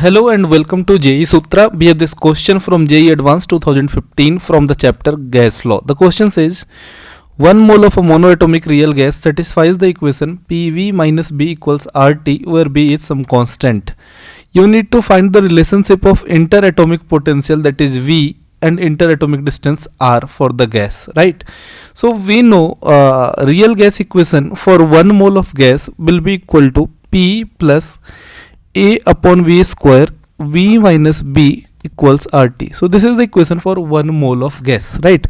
Hello and welcome to JEE Sutra. We have this question from JEE Advanced 2015 from the chapter Gas Law. The question says 1 mole of a monoatomic real gas satisfies the equation PV minus B equals RT where B is some constant. You need to find the relationship of interatomic potential, that is V, and interatomic distance R for the gas, right? So we know real gas equation for 1 mole of gas will be equal to P plus A upon V square V minus B equals RT. So this is the equation for 1 mole of gas, right?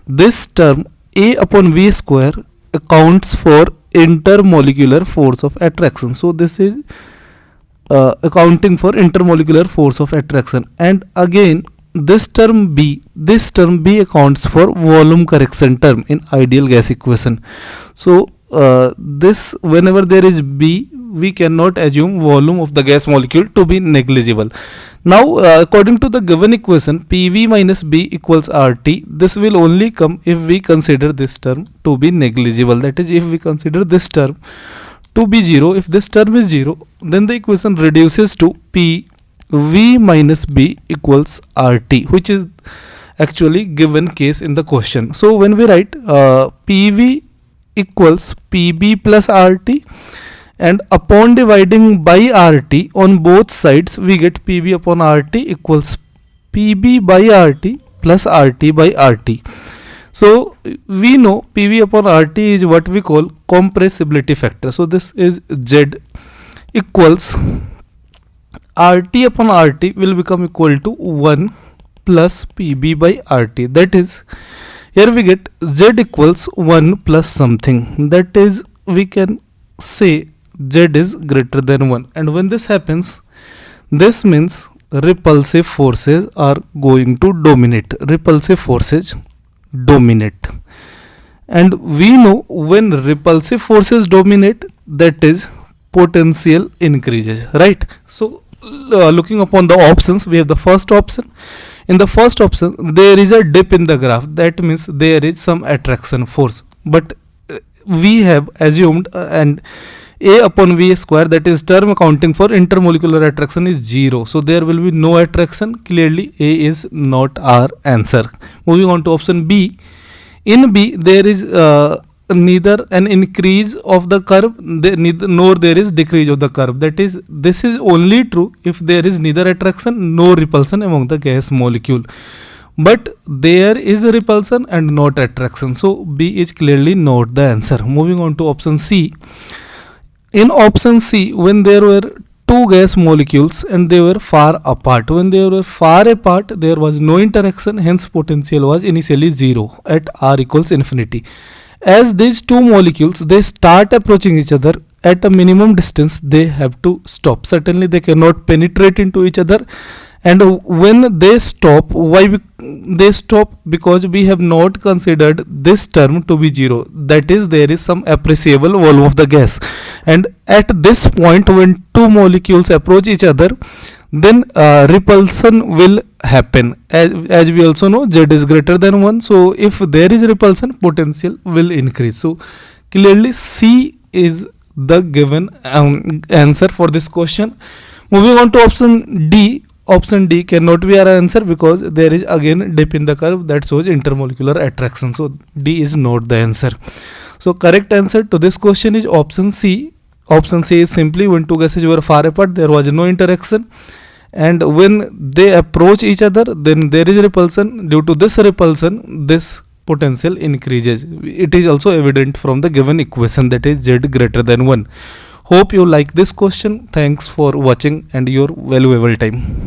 This term A upon V square accounts for intermolecular force of attraction. So this is accounting for intermolecular force of attraction, and again this term B accounts for volume correction term in ideal gas equation. So this, whenever there is B, we cannot assume volume of the gas molecule to be negligible. Now according to the given equation PV minus B equals RT, this will only come if we consider this term to be negligible, that is if we consider this term to be 0. If this term is 0, then the equation reduces to PV minus B equals RT, which is actually given case in the question. So when we write PV equals PB plus RT, and upon dividing by RT on both sides we get PV upon RT equals PB by RT plus RT by RT. So we know PV upon RT is what we call compressibility factor. So this is Z equals RT upon RT will become equal to 1 plus PB by RT. That is, here we get Z equals 1 plus something, that is we can say Z is greater than 1, and when this happens, this means repulsive forces are going to dominate. Repulsive forces dominate, and we know when repulsive forces dominate, that is potential increases, right? So looking upon the options, we have the first option. In the first option there is a dip in the graph, that means there is some attraction force, but we have assumed and A upon V square, that is term accounting for intermolecular attraction, is 0. So there will be no attraction. Clearly A is not our answer. Moving on to option B. In B there is neither an increase of the curve nor there is decrease of the curve. That is, this is only true if there is neither attraction nor repulsion among the gas molecule. But there is a repulsion and not attraction. So B is clearly not the answer. Moving on to option C. In option C, when there were two gas molecules and they were far apart, there was no interaction, hence potential was initially 0 at R equals infinity. As these two molecules, they start approaching each other, at a minimum distance they have to stop. Certainly they cannot penetrate into each other, and when they stop, they stop because we have not considered this term to be 0, that is there is some appreciable volume of the gas, and at this point when two molecules approach each other, then repulsion will happen. As we also know, Z is greater than 1, so if there is repulsion, potential will increase. So clearly C is the given answer for this question. Moving on to option D. Option D cannot be our answer because there is again dip in the curve that shows intermolecular attraction. So D is not the answer. So correct answer to this question is option C. Option C is simply when two gases were far apart, there was no interaction, and when they approach each other, then there is repulsion. Due to this repulsion, this potential increases. It is also evident from the given equation, that is Z greater than 1. Hope you like this question. Thanks for watching and your valuable time.